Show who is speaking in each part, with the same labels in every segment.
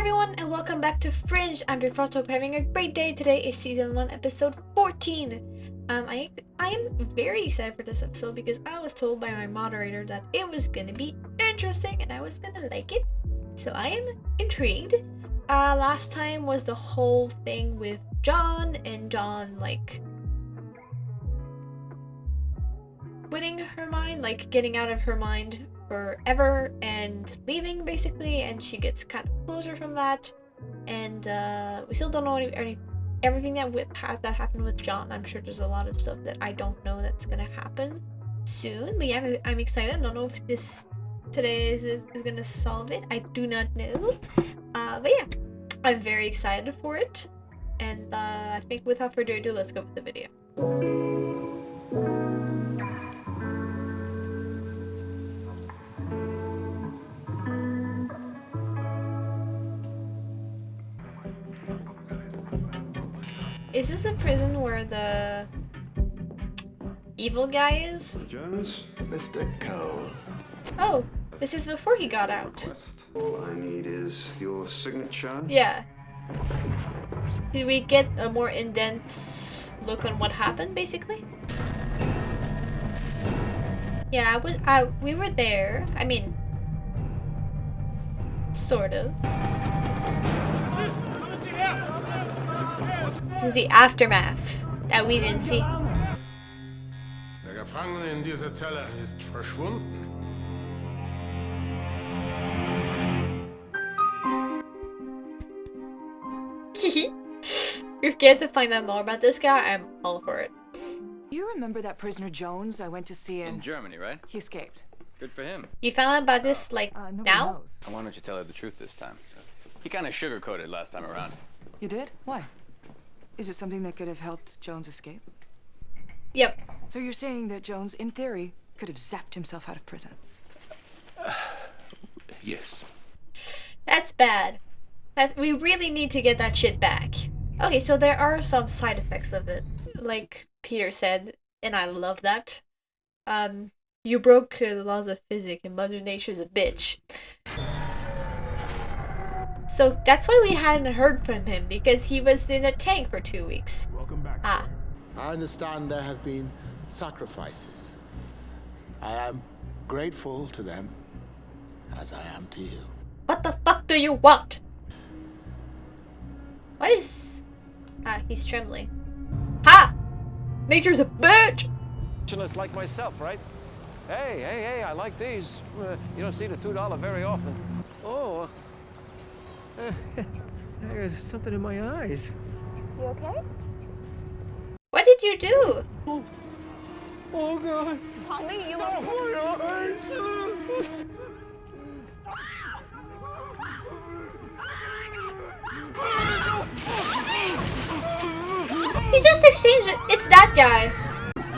Speaker 1: everyone, and welcome back to Fringe. I'm Confronting. Hope you're having a great day. Today is season 1, episode 14. I am very excited for this episode because I was told by my moderator that it was gonna be interesting and I was gonna like it. So I am intrigued. Last time was the whole thing with John and John like winning her mind, like getting out of her mind forever and leaving basically, and she gets kind of closure from that, and we still don't know everything that happened with John. I'm sure there's a lot of stuff that I don't know that's gonna happen soon, but yeah, I'm excited. I don't know if this today is gonna solve it. I do not know, but yeah, I'm very excited for it, and I think without further ado, let's go with the video. Is this a prison where the evil guy is?
Speaker 2: Jones?
Speaker 3: Mr. Cole.
Speaker 1: Oh, this is before he got out.
Speaker 2: All I need is your signature.
Speaker 1: Yeah. Did we get a more in-depth look on what happened, basically? Yeah, we were there. I mean, sort of. This is the aftermath that we didn't see.
Speaker 3: Der Gefangene in dieser Zelle ist verschwunden.
Speaker 1: If you get to find out more about this guy, I'm all for it.
Speaker 4: You remember that prisoner Jones I went to see
Speaker 5: In Germany, right?
Speaker 4: He escaped.
Speaker 5: Good for him.
Speaker 1: You found out about this, like,
Speaker 4: Nobody
Speaker 1: now?
Speaker 4: knows.
Speaker 5: And why don't you tell her the truth this time? He kind of sugarcoated last time around.
Speaker 4: You did? Why? Is it something that could have helped Jones escape?
Speaker 1: Yep.
Speaker 4: So you're saying that Jones, in theory, could have zapped himself out of prison?
Speaker 3: Yes.
Speaker 1: That's bad. We really need to get that shit back. Okay, so there are some side effects of it. Like Peter said, and I love that. You broke the laws of physics and Mother Nature's a bitch. So that's why we hadn't heard from him, because he was in a tank for 2 weeks.
Speaker 2: Welcome back.
Speaker 1: Ah.
Speaker 6: I understand there have been sacrifices. I am grateful to them, as I am to you.
Speaker 1: What the fuck do you want? What is... he's trembling. Ha! Nature's a bitch!
Speaker 7: Traditionalists like myself, right? Hey, I like these. You don't see the $2 very often. Oh, there's something in my eyes.
Speaker 8: You okay?
Speaker 1: What did you do?
Speaker 7: Oh, God.
Speaker 8: Tommy, you
Speaker 7: Oh, my eyes.
Speaker 1: He just exchanged it. It's that guy.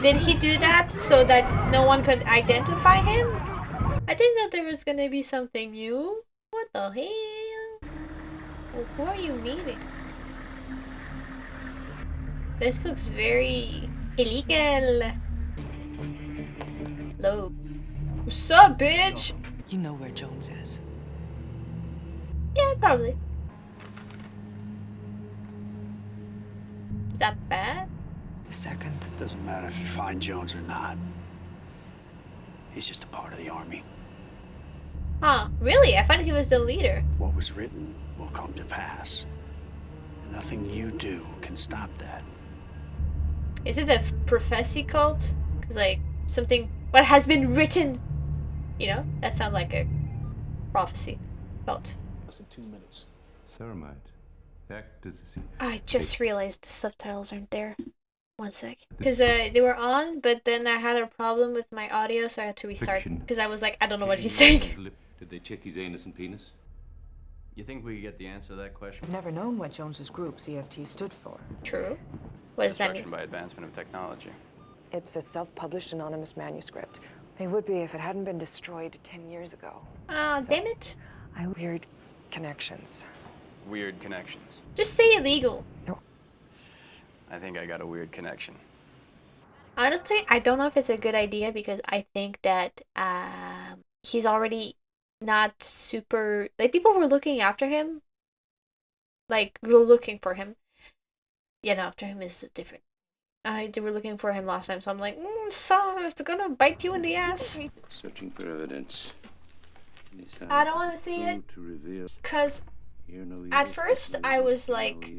Speaker 1: Did he do that so that no one could identify him? I didn't know there was gonna be something new. What the hell? Well, who are you meeting? This looks very illegal. Low. What's up, bitch?
Speaker 4: You know where Jones is.
Speaker 1: Yeah, probably. Is that bad?
Speaker 4: The second.
Speaker 9: Doesn't matter if you find Jones or not. He's just a part of the army.
Speaker 1: Huh, really? I thought he was the leader.
Speaker 9: What was written will come to pass. Nothing you do can stop that.
Speaker 1: Is it a prophecy cult? Cause like something, what has been written, you know? That sounds like a prophecy cult.
Speaker 3: Less than 2 minutes.
Speaker 2: Ceramide. Act as a
Speaker 1: I just realized the subtitles aren't there. One sec. Cause they were on, but then I had a problem with my audio, so I had to restart. Cause I was like, I don't know what he's saying.
Speaker 2: Did they check his anus and penis?
Speaker 5: You think we could get the answer to that question?
Speaker 4: I've never known what Jones's group, CFT, stood for.
Speaker 1: True. What does that
Speaker 5: Destruction
Speaker 1: mean?
Speaker 5: by advancement of technology.
Speaker 10: It's a self-published anonymous manuscript. They would be if it hadn't been destroyed 10 years ago.
Speaker 1: Ah, damn it.
Speaker 10: Weird connections.
Speaker 5: Weird connections.
Speaker 1: Just say illegal.
Speaker 5: I think I got a weird connection.
Speaker 1: Honestly, I don't know if it's a good idea because I think that he's already not super, like, people were looking after him like go looking for him. Yeah, no, after him is different. They were looking for him last time, so I'm like, so it's gonna bite you in the ass.
Speaker 2: Searching for evidence.
Speaker 1: I don't want to see it, cause at first I was like,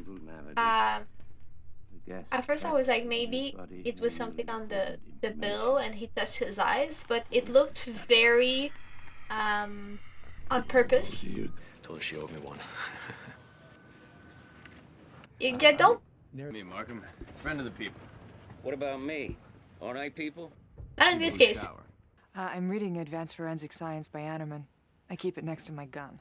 Speaker 1: maybe it was something on the bill and he touched his eyes, but it looked very on purpose.
Speaker 5: Told her she owed me one.
Speaker 1: Yeah, don't.
Speaker 5: Me, Markham. Friend of the people. What about me? All right, people?
Speaker 1: Not in this case.
Speaker 4: I'm reading Advanced Forensic Science by Animan. I keep it next to my gun.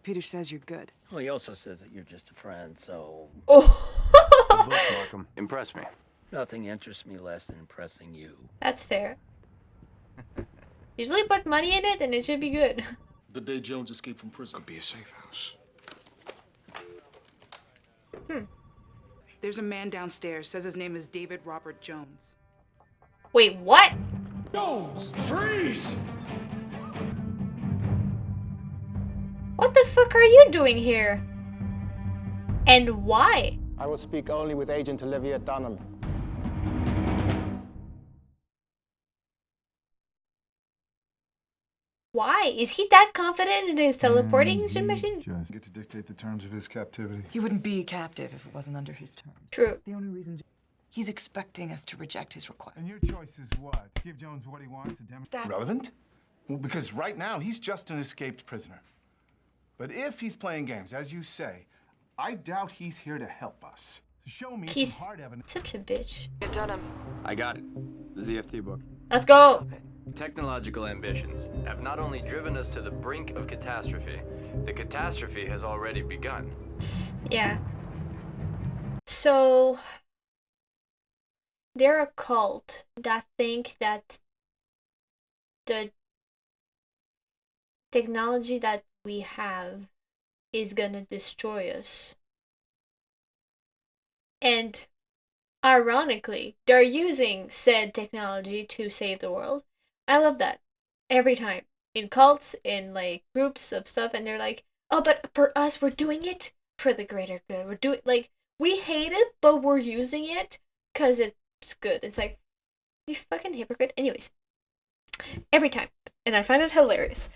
Speaker 4: Peter says you're good.
Speaker 7: Well, he also says that you're just a friend, so...
Speaker 1: Oh.
Speaker 5: Look, Markham. Impress me.
Speaker 7: Nothing interests me less than impressing you.
Speaker 1: That's fair. Usually put money in it and it should be good.
Speaker 3: The day Jones escaped from prison. Could be a safe house.
Speaker 4: There's a man downstairs. Says his name is David Robert Jones.
Speaker 1: Wait, what?
Speaker 3: Jones, freeze!
Speaker 1: What the fuck are you doing here? And why?
Speaker 6: I will speak only with Agent Olivia Dunham.
Speaker 1: Why? Is he that confident in his teleporting machine?
Speaker 11: Just get to dictate the terms of his captivity.
Speaker 4: He wouldn't be captive if it wasn't under his terms.
Speaker 1: True.
Speaker 4: The only reason he's expecting us to reject his request.
Speaker 11: And your choice is what? Give Jones what he wants to demonstrate. Relevant? Well, because right now he's just an escaped prisoner. But if he's playing games, as you say, I doubt he's here to help us. So show me
Speaker 1: He's
Speaker 11: some hard evidence.
Speaker 1: such a bitch.
Speaker 5: I got it. The ZFT book.
Speaker 1: Let's go.
Speaker 5: Technological ambitions have not only driven us to the brink of catastrophe, the catastrophe has already begun.
Speaker 1: Yeah. So they're a cult that think that the technology that we have is gonna destroy us. And ironically, they're using said technology to save the world. I love that. Every time. In cults, in like groups of stuff, and they're like, oh, but for us, we're doing it for the greater good. We're doing, like, we hate it, but we're using it because it's good. It's like, you fucking hypocrite. Anyways, every time. And I find it hilarious.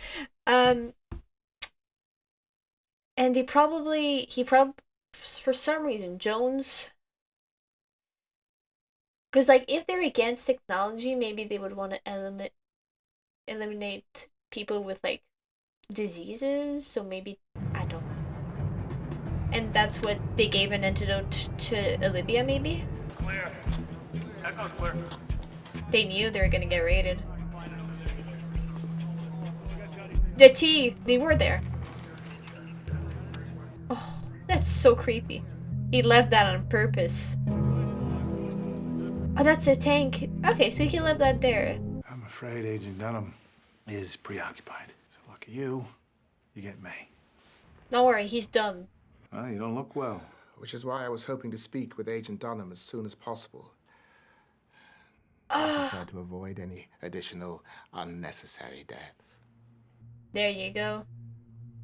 Speaker 1: And for some reason, Jones, because like if they're against technology, maybe they would want to eliminate people with like diseases. So maybe, I don't know. And that's what they gave an antidote to Olivia, maybe.
Speaker 7: Clear. Echo's clear.
Speaker 1: They knew they were gonna get raided. The T, they were there. Oh, that's so creepy. He left that on purpose. Oh, that's a tank. Okay, so he left that there.
Speaker 11: I'm afraid Agent Dunham is preoccupied. So lucky you, you get me.
Speaker 1: Don't worry, he's dumb.
Speaker 11: Well, you don't look well.
Speaker 6: Which is why I was hoping to speak with Agent Dunham as soon as possible. I try to avoid any additional unnecessary deaths.
Speaker 1: There you go.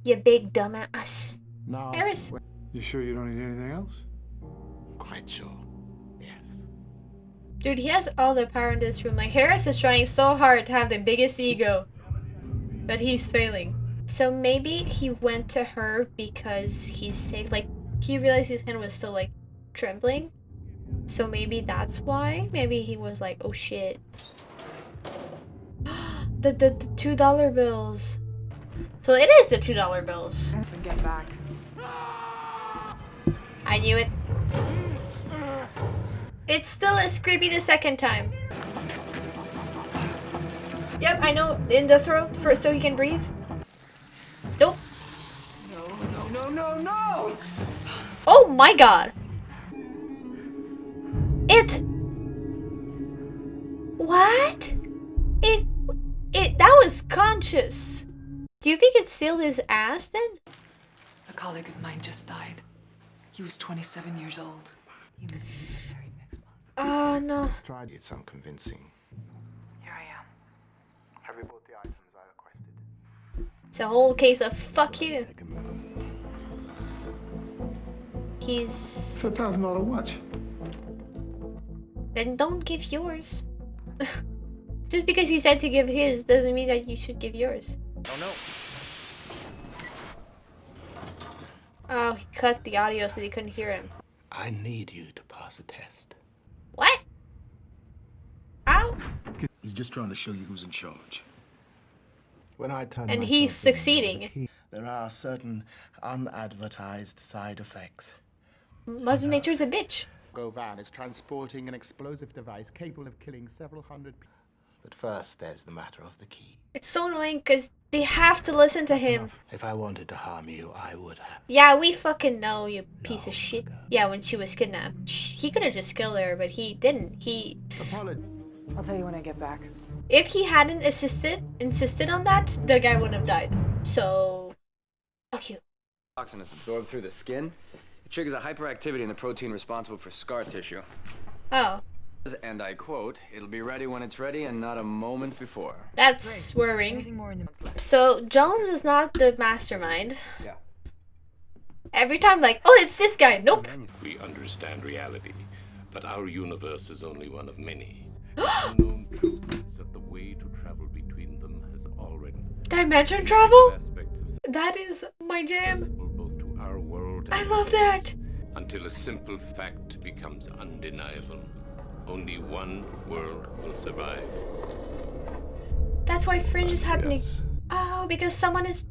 Speaker 1: You big dumbass.
Speaker 6: No.
Speaker 1: Harris.
Speaker 11: You sure you don't need anything else?
Speaker 6: Quite sure. Yes.
Speaker 1: Dude, he has all the power in this room. Like, Harris is trying so hard to have the biggest ego. But he's failing. So maybe he went to her because he's safe. Like, he realized his hand was still, like, trembling. So maybe that's why. Maybe he was like, oh shit. the $2 bills. So it is the $2 bills.
Speaker 4: Get back.
Speaker 1: I knew it. It's still as creepy the second time. Yep, I know. In the throat first so he can breathe. Nope.
Speaker 4: No.
Speaker 1: Oh my god. What? That was conscious. Do you think it sealed his ass then?
Speaker 4: A colleague of mine just died. He was 27 years old. He was married next month.
Speaker 1: Oh no.
Speaker 6: Tried it some convincing.
Speaker 4: Here I am.
Speaker 6: Have you bought the items I requested?
Speaker 1: It's a whole case of fuck you.
Speaker 6: Take a moment.
Speaker 1: He's...
Speaker 11: It's a $1,000 watch.
Speaker 1: Then don't give yours. Just because he said to give his doesn't mean that you should give yours.
Speaker 7: Oh no.
Speaker 1: Oh, he cut the audio so they couldn't hear him.
Speaker 6: I need you to pass a test.
Speaker 1: What? Ow!
Speaker 11: He's just trying to show you who's in charge.
Speaker 6: When I turn
Speaker 1: And
Speaker 6: myself
Speaker 1: he's
Speaker 6: in,
Speaker 1: succeeding.
Speaker 6: there are certain unadvertised side effects.
Speaker 1: Mother Nature's a bitch.
Speaker 6: Go van is transporting an explosive device capable of killing several hundred people. But first, there's the matter of the key.
Speaker 1: It's so annoying because they have to listen to him.
Speaker 6: If I wanted to harm you, I would have.
Speaker 1: Yeah, we fucking know, you piece of shit. Yeah, when she was kidnapped. He could have just killed her, but he didn't.
Speaker 10: I'll tell you when I get back.
Speaker 1: If he hadn't insisted on that, the guy wouldn't have died. So, fuck you.
Speaker 5: Toxin is absorbed through the skin. It triggers a hyperactivity in the protein responsible for scar tissue.
Speaker 1: Oh.
Speaker 5: And I quote, "It'll be ready when it's ready and not a moment before."
Speaker 1: That's worrying. So, Jones is not the mastermind.
Speaker 5: Yeah.
Speaker 1: Every time, like, oh, it's this guy. Nope.
Speaker 3: We understand reality, but our universe is only one of many. Unknown truth is that the way to travel between them has already
Speaker 1: Dimension travel?
Speaker 3: aspects of
Speaker 1: That is my jam.
Speaker 3: accessible both to our world
Speaker 1: I
Speaker 3: and
Speaker 1: love that.
Speaker 3: until a simple fact becomes undeniable. Only one world will survive.
Speaker 1: That's why Fringe is happening. Oh, because someone is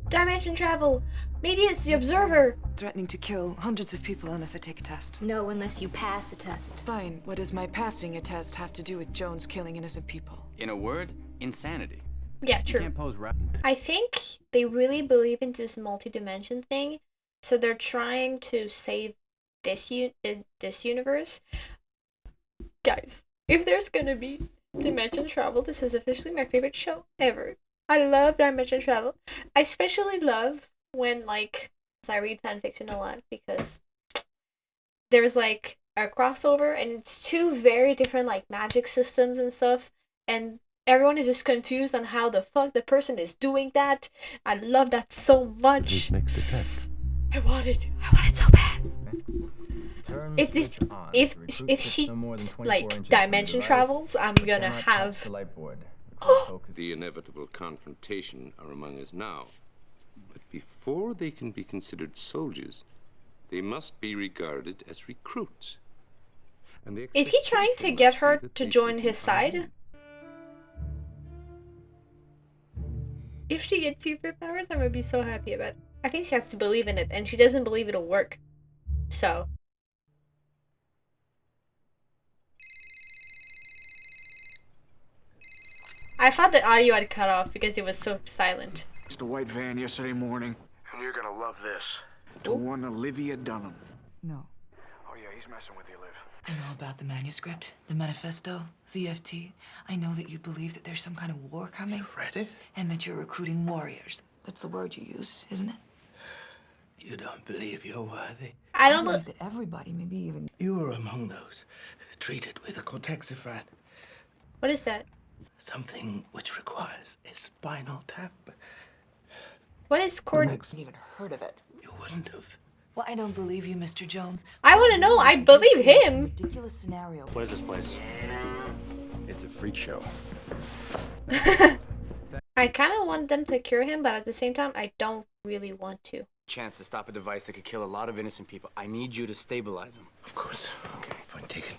Speaker 1: dimension travel. Maybe it's the Observer.
Speaker 10: Threatening to kill hundreds of people unless I take a test.
Speaker 8: No, unless you pass a test.
Speaker 10: Fine. What does my passing a test have to do with Jones killing innocent people?
Speaker 5: In a word, insanity.
Speaker 1: Yeah,
Speaker 5: You
Speaker 1: true.
Speaker 5: can't pose
Speaker 1: I think they really believe in this multi-dimension thing, so they're trying to save this universe. Guys, if there's gonna be dimension travel, this is officially my favorite show ever. I love dimension travel. I especially love when, like, 'cause I read fanfiction a lot, because there's like a crossover and it's two very different like magic systems and stuff, and everyone is just confused on how the fuck the person is doing that. I love that so much. I want it so bad. If she like dimension travels, I'm gonna have
Speaker 2: The inevitable confrontation are among us now. But before they can be considered soldiers, they must be regarded as recruits. And the
Speaker 1: Is he trying to get her to join his side? If she gets superpowers, I'm gonna be so happy about it. I think she has to believe in it, and she doesn't believe it'll work. So. I thought the audio had cut off because it was so silent.
Speaker 9: It's the white van yesterday morning. And you're gonna love this. To one Olivia Dunham.
Speaker 4: No.
Speaker 9: Oh yeah, he's messing with you, Liv.
Speaker 4: I know about the manuscript, the manifesto, ZFT. I know that you believe that there's some kind of war coming.
Speaker 6: You've read it?
Speaker 4: And that you're recruiting warriors. That's the word you used, isn't it?
Speaker 6: You don't believe you're worthy?
Speaker 1: I don't
Speaker 4: believe that everybody, maybe even...
Speaker 6: You were among those treated with a cortexiphan.
Speaker 1: What is that?
Speaker 6: Something which requires a spinal tap.
Speaker 1: What is
Speaker 10: I haven't even heard of it.
Speaker 6: You wouldn't have.
Speaker 4: Well, I don't believe you, Mr. Jones.
Speaker 1: I want to know. I believe him.
Speaker 4: Ridiculous scenario.
Speaker 7: What is this place?
Speaker 5: It's a freak show.
Speaker 1: I kind of want them to cure him, but at the same time, I don't really want to.
Speaker 5: Chance to stop a device that could kill a lot of innocent people. I need you to stabilize them.
Speaker 2: Of course. Okay, point taken.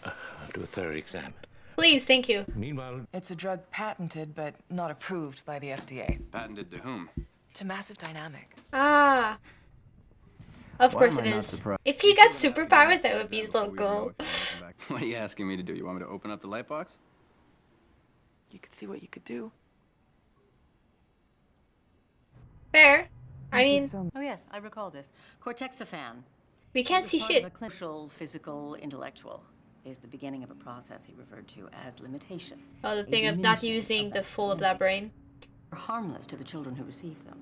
Speaker 2: I'll do a thorough exam.
Speaker 1: Please, thank you.
Speaker 3: Meanwhile,
Speaker 10: It's a drug patented, but not approved by the FDA.
Speaker 5: Patented to whom?
Speaker 10: To Massive Dynamic.
Speaker 1: Ah. Of
Speaker 5: Why
Speaker 1: course
Speaker 5: am
Speaker 1: it
Speaker 5: I not
Speaker 1: is.
Speaker 5: surprised?
Speaker 1: If he got superpowers, that would be so cool.
Speaker 5: What are you asking me to do? You want me to open up the light box?
Speaker 10: You could see what you could do.
Speaker 1: Fair. I mean,
Speaker 12: Oh yes, I recall this. Cortexiphan.
Speaker 1: we can't see shit.
Speaker 12: A clinical, physical, intellectual is the beginning of a process he referred to as limitation.
Speaker 1: Oh, the thing of not using the full of that brain.
Speaker 12: Harmless to the children who receive them.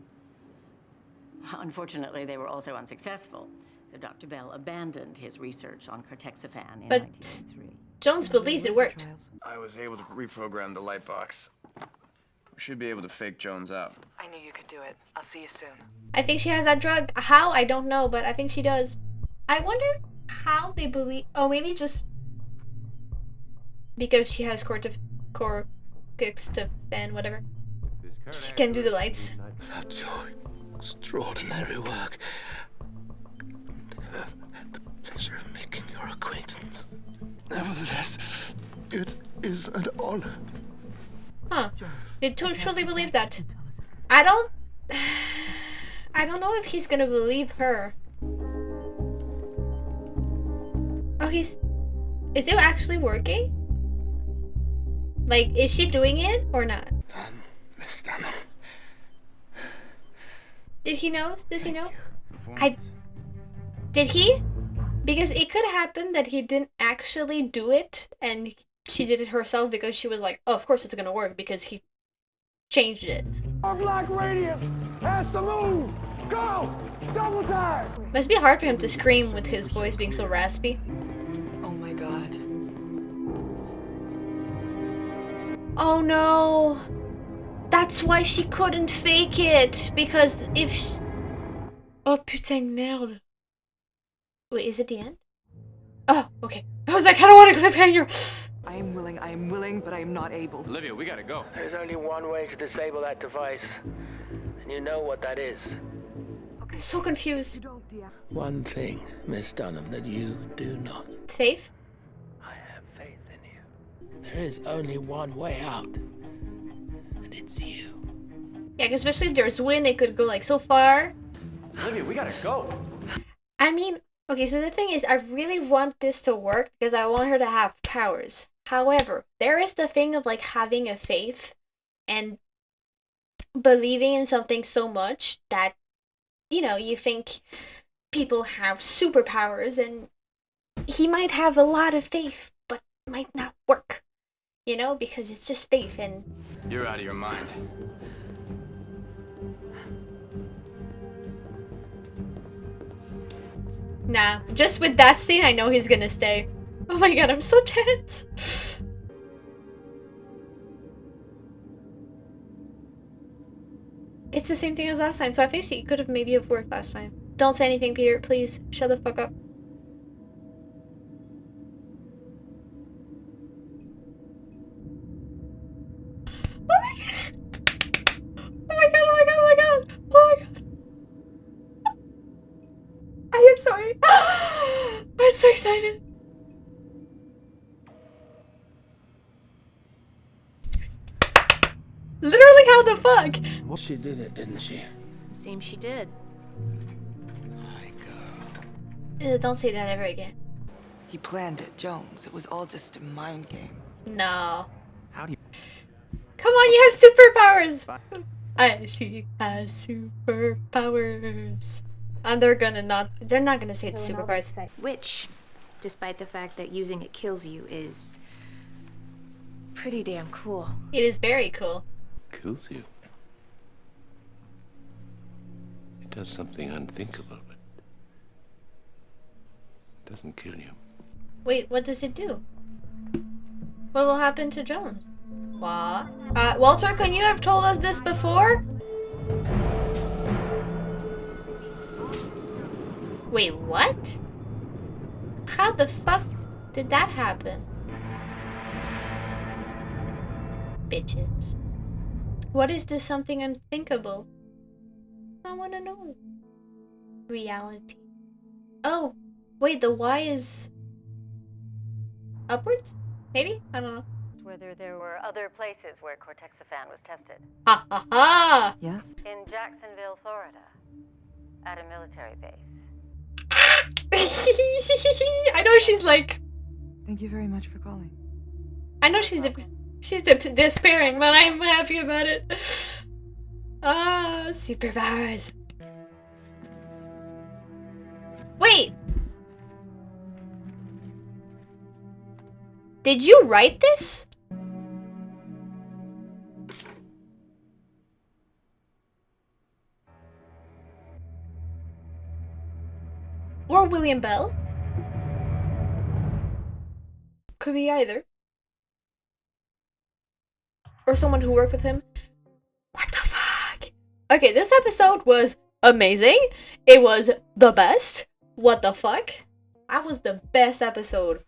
Speaker 12: Unfortunately, they were also unsuccessful. So Dr. Bell abandoned his research on Cortexiphan in
Speaker 1: But
Speaker 12: 1983.
Speaker 1: Jones believes it worked.
Speaker 5: I was able to reprogram the light box. We should be able to fake Jones out.
Speaker 10: I knew you could do it. I'll see you soon.
Speaker 1: I think she has that drug. How? I don't know, but I think she does. I wonder how they believe. Oh, maybe just because she has corticosteroid, whatever. She can do the lights.
Speaker 6: Without your extraordinary work, I've had the pleasure of making your acquaintance. Nevertheless, it is an honor.
Speaker 1: Huh. They truly believe that. I don't know if he's gonna believe her. Oh, is it actually working? Like, is she doing it or not?
Speaker 6: Done, Miss Dunham.
Speaker 1: Did he know? Does he know? Did he? Because it could happen that he didn't actually do it and she did it herself because she was like, oh, of course it's gonna work because he changed it.
Speaker 7: Black radius has to move. Go. Double time.
Speaker 1: Must be hard for him to scream with his voice being so raspy.
Speaker 10: Oh my god.
Speaker 1: Oh no. That's why she couldn't fake it. Because if she... Oh putain merde. Wait, is it the end? Oh, okay. I was like, I don't want to cliffhanger.
Speaker 10: I am willing, but I am not able.
Speaker 3: Olivia, we gotta go.
Speaker 6: There's only one way to disable that device, and you know what that is.
Speaker 1: I'm so confused.
Speaker 6: One thing, Miss Dunham, that you do not.
Speaker 1: Faith?
Speaker 6: I have faith in you. There is only one way out, and it's you.
Speaker 1: Yeah, 'cause especially if there's wind, it could go like so far.
Speaker 3: Olivia, we gotta go.
Speaker 1: I mean, okay, so the thing is, I really want this to work because I want her to have powers. However, there is the thing of like having a faith and believing in something so much that, you know, you think people have superpowers and he might have a lot of faith, but might not work, you know, because it's just faith and...
Speaker 5: You're out of your mind.
Speaker 1: Nah, just with that scene, I know he's gonna stay. Oh my god, I'm so tense. It's the same thing as last time, so I think it could have maybe have worked last time. Don't say anything, Peter, please. Shut the fuck up. Oh my god! Oh my god, oh my god, oh my god! Oh my god! I am sorry. I'm so excited. Literally, how the fuck?
Speaker 6: She did it, didn't she?
Speaker 12: Seems she did.
Speaker 6: My girl.
Speaker 1: Don't say that ever again.
Speaker 10: He planned it, Jones. It was all just a mind game.
Speaker 1: No.
Speaker 3: How do you...
Speaker 1: Come on, you have superpowers! She has superpowers. And they're not gonna say it's superpowers.
Speaker 8: Which, despite the fact that using it kills you, is pretty damn cool.
Speaker 1: It is very cool.
Speaker 2: Kills you. It does something unthinkable, but it doesn't kill you.
Speaker 1: Wait, what does it do? What will happen to Jones? What? Walter, can you have told us this before? Wait, what? How the fuck did that happen? Bitches. What is this something unthinkable? I wanna know. Reality. Oh, wait, the Y is upwards? Maybe? I don't know.
Speaker 12: Whether there were other places where cortexiphan was tested.
Speaker 1: Ha ha ha!
Speaker 10: Yeah?
Speaker 12: In Jacksonville, Florida, at a military base.
Speaker 1: I know she's like...
Speaker 10: Thank you very much for calling.
Speaker 1: I know she's despairing, but I'm happy about it. Ah, superpowers. Wait! Did you write this? Or William Bell? Could be either. Or someone who worked with him. What the fuck? Okay, this episode was amazing. It was the best. what the fuck? That was the best episode.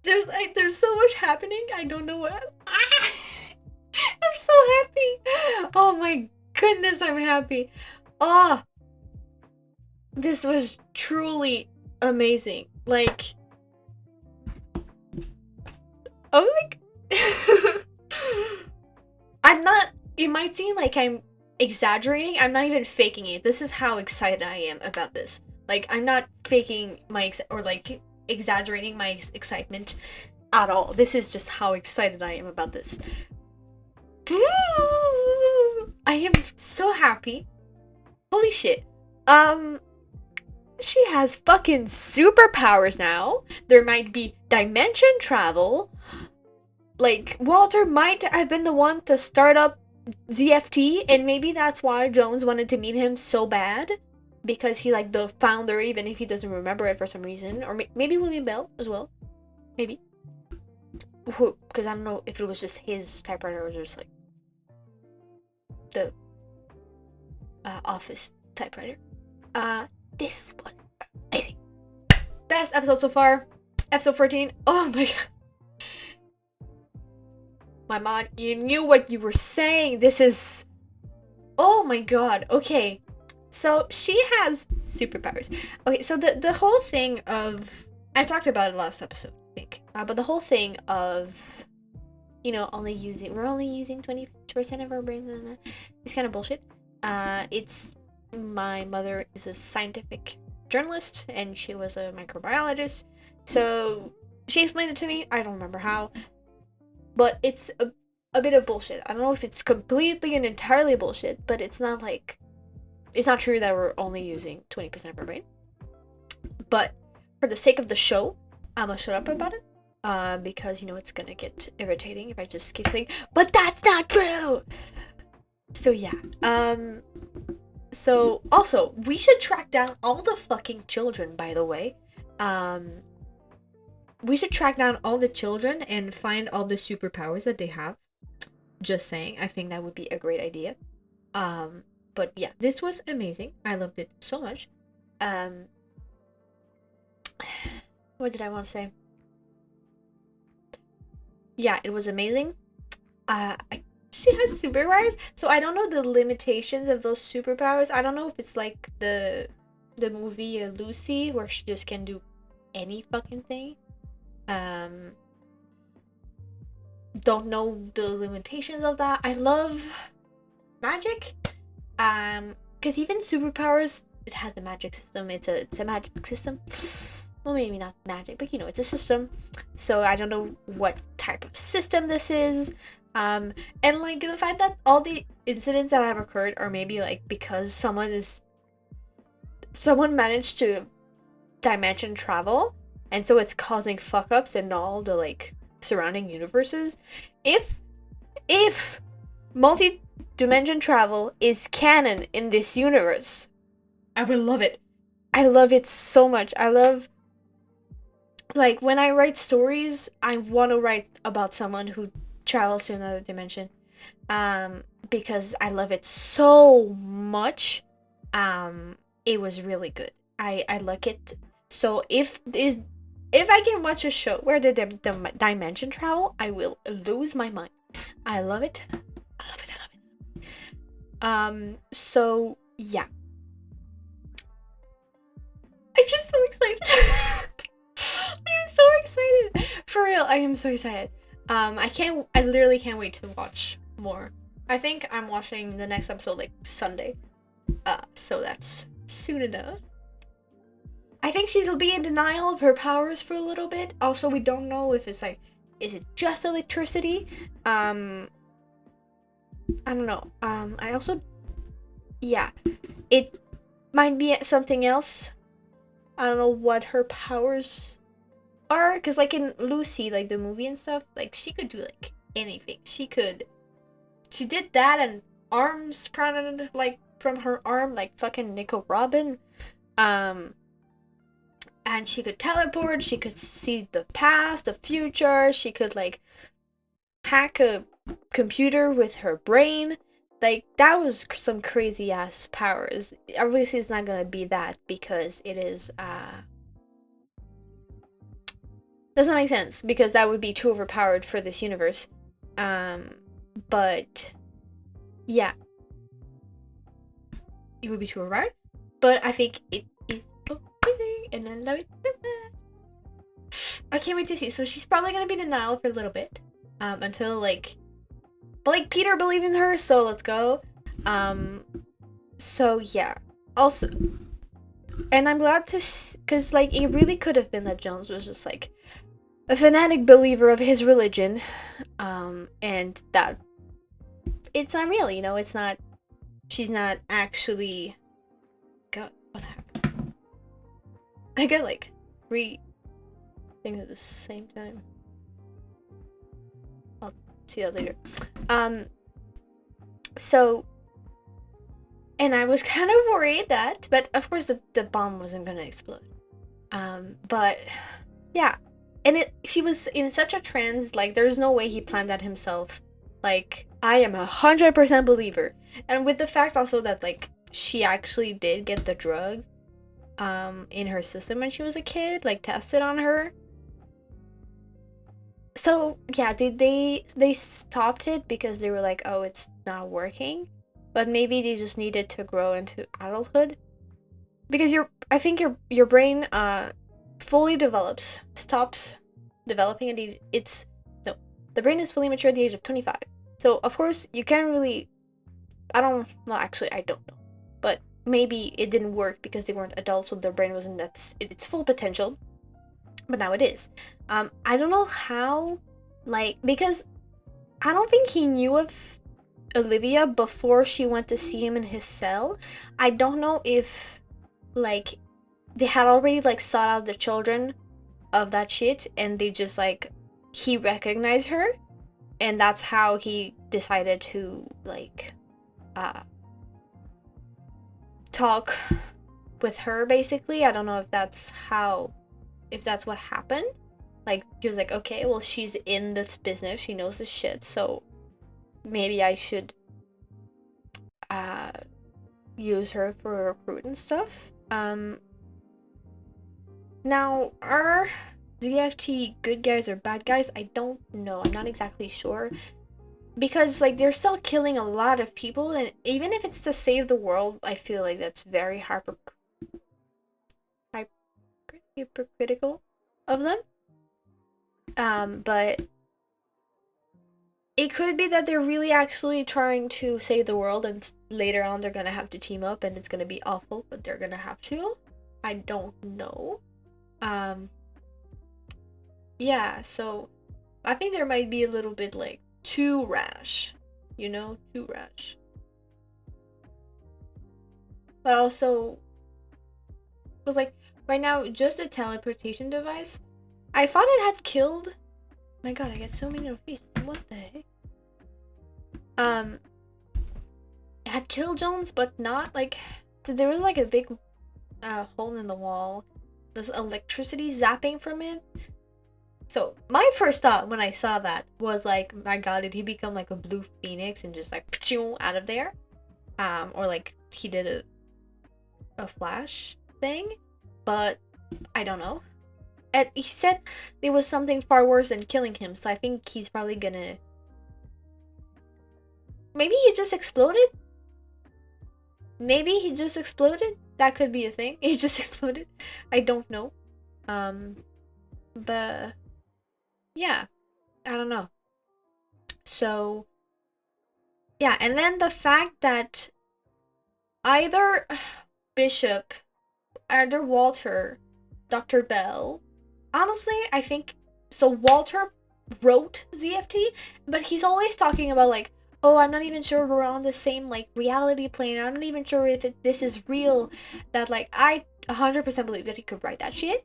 Speaker 1: There's so much happening. I don't know what. I'm so happy. Oh my goodness, I'm happy. Oh, this was truly amazing. Like, oh my. I'm not. It might seem like I'm exaggerating. I'm not even faking it. This is how excited I am about this. Like, I'm not faking my or like exaggerating my excitement at all. This is just how excited I am about this. I am so happy. Holy shit. She has fucking superpowers now. There might be dimension travel. Like, Walter might have been the one to start up ZFT, and maybe that's why Jones wanted to meet him so bad. Because he, like, the founder, even if he doesn't remember it for some reason. Or maybe William Bell as well. Maybe. Because I don't know if it was just his typewriter or just, like, the office typewriter. This was amazing. Best episode so far. Episode 14. Oh my god. My mom, you knew what you were saying. This is... Oh my god. Okay. So, she has superpowers. Okay, so the whole thing of... I talked about it last episode, I think. But the whole thing of... You know, we're only using 20% of our brains. It's kind of bullshit. It's... My mother is a scientific journalist, and she was a microbiologist. So, she explained it to me. I don't remember how. But it's a bit of bullshit. I don't know if it's completely and entirely bullshit, but it's not like... It's not true that we're only using 20% of our brain. But for the sake of the show, I'm gonna shut up about it. Because, you know, it's gonna get irritating if I just keep saying, but that's not true! So, yeah. So, also, we should track down all the fucking children, by the way. We should track down all the children and find all the superpowers that they have. Just saying. I think that would be a great idea. But yeah, this was amazing. I loved it so much. What did I want to say? Yeah, it was amazing. She has superpowers, so I don't know the limitations of those superpowers. I don't know if it's like the movie Lucy, where she just can do any fucking thing. Don't know the limitations of that. I love magic. Because even superpowers, it has a magic system. It's a magic system. Well, maybe not magic, but you know, it's a system. So I don't know what type of system this is. And like the fact that all the incidents that have occurred are maybe like because someone managed to dimension travel, and so it's causing fuck ups in all the like surrounding universes. If multi-dimension travel is canon in this universe, I would love it. I love it so much. I love, like, when I write stories, I want to write about someone who travels to another dimension, because I love it so much. It was really good. I like it. So if I can watch a show where the dimension travel, I will lose my mind. I love it. I love it. So yeah, I'm just so excited. I am so excited. For real, I am so excited. I literally can't wait to watch more. I think I'm watching the next episode like Sunday. So that's soon enough. I think she'll be in denial of her powers for a little bit. Also, we don't know if it's like, is it just electricity? I don't know. I also, yeah, it might be something else. I don't know what her powers are, because like in Lucy, like the movie and stuff, like she could do like anything. She did that, and arms sprouted like from her arm, like fucking Nicole Robin. And she could teleport, she could see the past, the future, she could like hack a computer with her brain. like, that was some crazy ass powers. Obviously, it's not gonna be that because it is, doesn't make sense because that would be too overpowered for this universe. But yeah, it would be too overpowered. But I think it is amazing, and I love it. I can't wait to see. So she's probably gonna be in denial for a little bit, until like, but like Peter believed in her, so let's go. So yeah. Also, and I'm glad to, cause like it really could have been that Jones was just like a fanatic believer of his religion, and that it's not real, you know, it's not, she's not actually, God, what happened? I got like 3 things at the same time. I'll see that later. So, and I was kind of worried that, but of course the bomb wasn't gonna explode. But yeah. And she was in such a trance, like, there's no way he planned that himself. Like, I am 100% believer. And with the fact also that, like, she actually did get the drug, in her system when she was a kid, like, tested on her. So, yeah, they stopped it because they were like, oh, it's not working. But maybe they just needed to grow into adulthood. Because I think your brain, fully develops, stops developing at the brain is fully mature at the age of 25. So of course you can't really, I don't know, but maybe it didn't work because they weren't adults, so their brain wasn't at its full potential, but now it is. I don't know how, like, because I don't think he knew of Olivia before she went to see him in his cell. I don't know if, like, they had already, like, sought out the children of that shit, and they just, like, he recognized her, and that's how he decided to, like, talk with her, basically. I don't know if that's what happened. Like, he was like, okay, well, she's in this business, she knows this shit, so maybe I should use her for recruit and stuff. Now, are ZFT good guys or bad guys? I don't know. I'm not exactly sure. Because, like, they're still killing a lot of people, and even if it's to save the world, I feel like that's very hypercritical of them. But it could be that they're really actually trying to save the world, and later on they're gonna have to team up, and it's gonna be awful, but they're gonna have to. I don't know. Yeah, so I think there might be a little bit, like, too rash, you know, too rash. But also, it was like, right now, just a teleportation device. I thought it had killed. My God, I get so many notifications. What the heck? It had killed Jones, but not, like, so there was, like, a big hole in the wall. There's electricity zapping from it. So my first thought when I saw that was like, my God, did he become like a blue phoenix and just like out of there? Or like he did a flash thing, but I don't know. And he said there was something far worse than killing him, so I think he's probably gonna, maybe he just exploded? Maybe he just exploded? That could be a thing. He just exploded. I don't know. But yeah, I don't know. So yeah, and then the fact that either Bishop, either Walter, Dr. Bell, honestly, I think, so Walter wrote ZFT, but he's always talking about like, oh, I'm not even sure we're on the same, like, reality plane. I'm not even sure if this is real. That, like, I 100% believe that he could write that shit.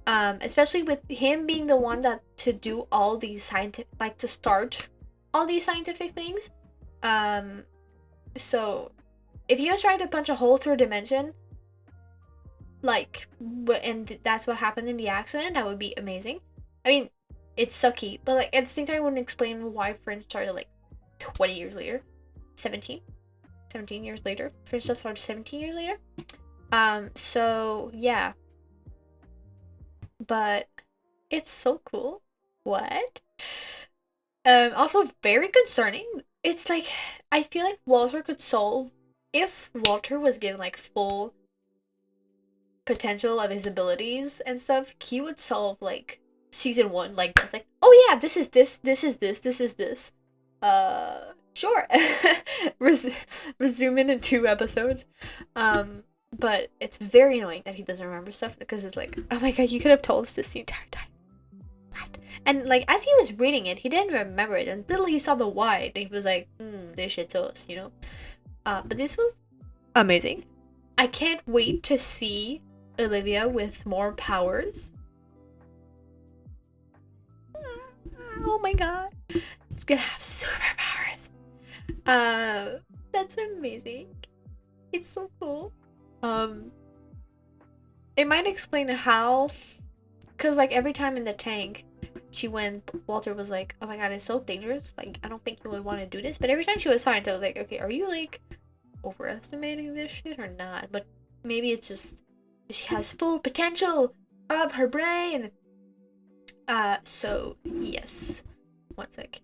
Speaker 1: Especially with him being the one that to do all these scientific, like, to start all these scientific things. So if he was trying to punch a hole through a dimension, like, and that's what happened in the accident, that would be amazing. I mean, it's sucky, but like at the same time, it wouldn't explain why Fringe started like 20 years later, 17. 17 years later. Fringe stuff started 17 years later. So yeah. But it's so cool. What? Also very concerning. It's like, I feel like Walter could solve, if Walter was given like full potential of his abilities and stuff, he would solve like season 1 like this. Like, oh yeah, this is this, this is this, this is this. Sure. Resume it in 2 episodes. But it's very annoying that he doesn't remember stuff, because it's like, oh my god, you could have told us this the entire time. What? And like, as he was reading it, he didn't remember it until he saw the white, and he was like, this shit's us, you know? But this was amazing. I can't wait to see Olivia with more powers. Oh my god. It's gonna have superpowers. That's amazing. It's so cool. It might explain how, because like every time in the tank, Walter was like, oh my god, it's so dangerous, like I don't think you would want to do this, but every time she was fine, so I was like, okay, are you like overestimating this shit or not? But maybe it's just she has full potential of her brain. So yes. One sec.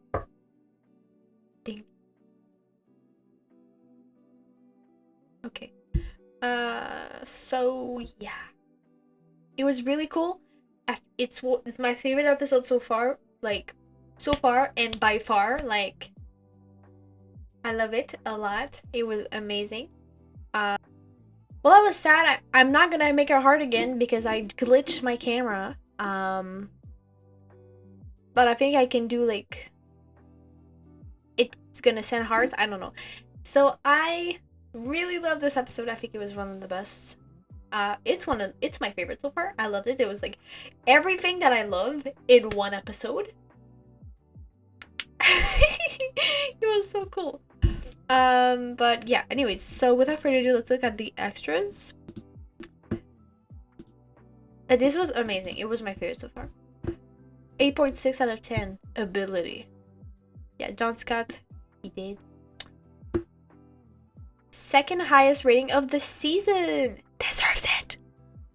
Speaker 1: Ding. Okay. So yeah. It was really cool. It's my favorite episode so far. Like, so far and by far. Like, I love it a lot. It was amazing. Well, I was sad. I'm not gonna make it hard again because I glitched my camera. But I think I can do like, it's gonna send hearts. I don't know. So I really love this episode. I think it was one of the best. It's my favorite so far. I loved it. It was like everything that I love in one episode. It was so cool. But yeah, anyways, so without further ado, let's look at the extras. But this was amazing. It was my favorite so far. 8.6 out of 10. Ability. Yeah, John Scott, he did. Second highest rating of the season. Deserves it.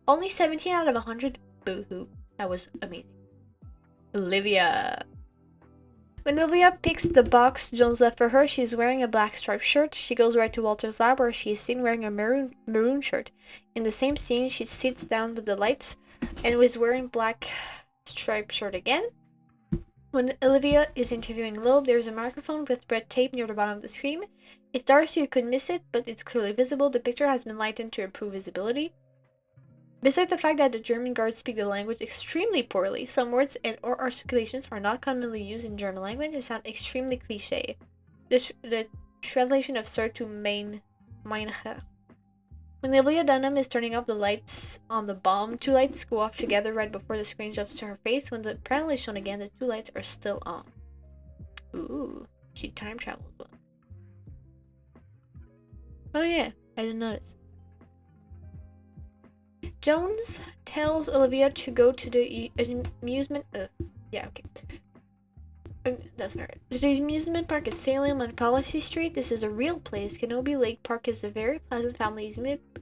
Speaker 1: Only 17 out of 100. Boo-hoo. That was amazing. Olivia. When Olivia picks the box Jones left for her, she's wearing a black striped shirt. She goes right to Walter's lab, where she is seen wearing a maroon shirt. In the same scene, she sits down with the lights and was wearing black striped shirt again. When Olivia is interviewing Loeb, there's a microphone with red tape near the bottom of the screen. It's dark so you could miss it, but it's clearly visible. The picture has been lightened to improve visibility. Besides the fact that the German guards speak the language extremely poorly, some words or articulations are not commonly used in German language and sound extremely cliché. The translation of Sir to Meine. When Olivia Dunham is turning off the lights on the bomb, 2 lights go off together right before the screen jumps to her face. When the panel is shown again, the 2 lights are still on. Ooh, she time traveled one. Oh yeah, I didn't notice. Jones tells Olivia to go to the amusement. Yeah, okay. That's not right. The amusement park at Salem on Policy Street. This is a real place. Kenobi Lake Park is a very pleasant family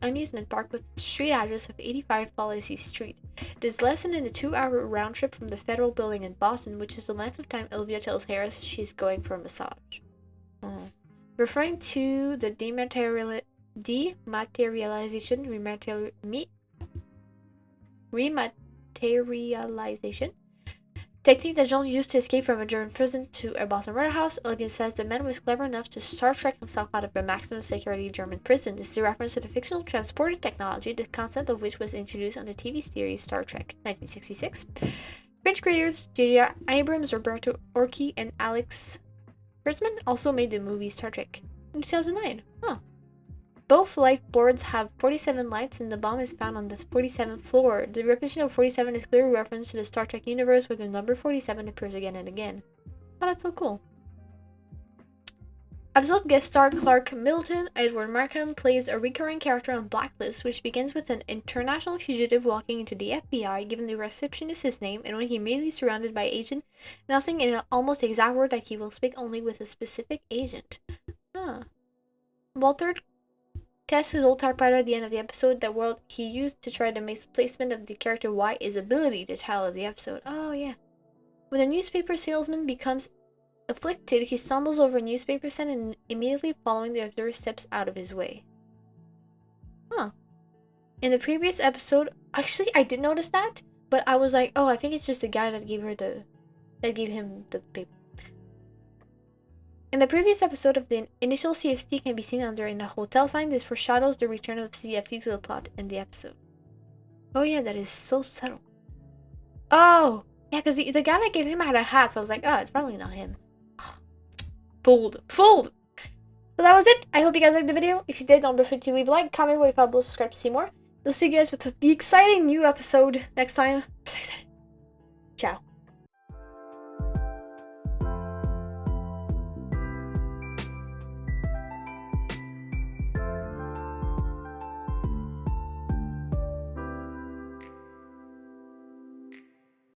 Speaker 1: amusement park with a street address of 85 Policy Street. It is less than a 2-hour round trip from the Federal Building in Boston, which is the length of time Olivia tells Harris she's going for a massage. Referring to the dematerialization, rematerialization technique that Jones used to escape from a German prison to a Boston warehouse. Olivia says the man was clever enough to Star Trek himself out of a maximum security German prison. This is a reference to the fictional transported technology, the concept of which was introduced on the TV series Star Trek, 1966. French creators J.J. Abrams, Roberto Orci, and Alex Kurtzman also made the movie Star Trek in 2009. Huh. Both light boards have 47 lights, and the bomb is found on the 47th floor. The repetition of 47 is clearly a reference to the Star Trek universe, where the number 47 appears again and again. Oh, that's so cool. Episode guest star Clark Middleton. Edward Markham plays a recurring character on Blacklist, which begins with an international fugitive walking into the FBI, giving the receptionist his name, and when he immediately surrounded by agent, announcing in an almost exact word that he will speak only with a specific agent. Huh. Walter tests his old typewriter at the end of the episode, the word he used to try the misplacement of the character Y is ability, the title of the episode. Oh, yeah. When a newspaper salesman becomes afflicted, he stumbles over a newspaper stand and immediately following the observer steps out of his way. Huh. In the previous episode, actually, I did notice that, but I was like, oh, I think it's just the guy that gave him the paper. In the previous episode of the initial CFC can be seen under in a hotel sign. This foreshadows the return of CFC to the plot in the episode. Oh yeah, that is so subtle. Oh! Yeah, because the guy that gave him had a hat, so I was like, oh, it's probably not him. Fooled. So that was it. I hope you guys liked the video. If you did, don't forget to leave a like, comment, rate, follow, subscribe to see more. We'll see you guys with the exciting new episode next time. Ciao.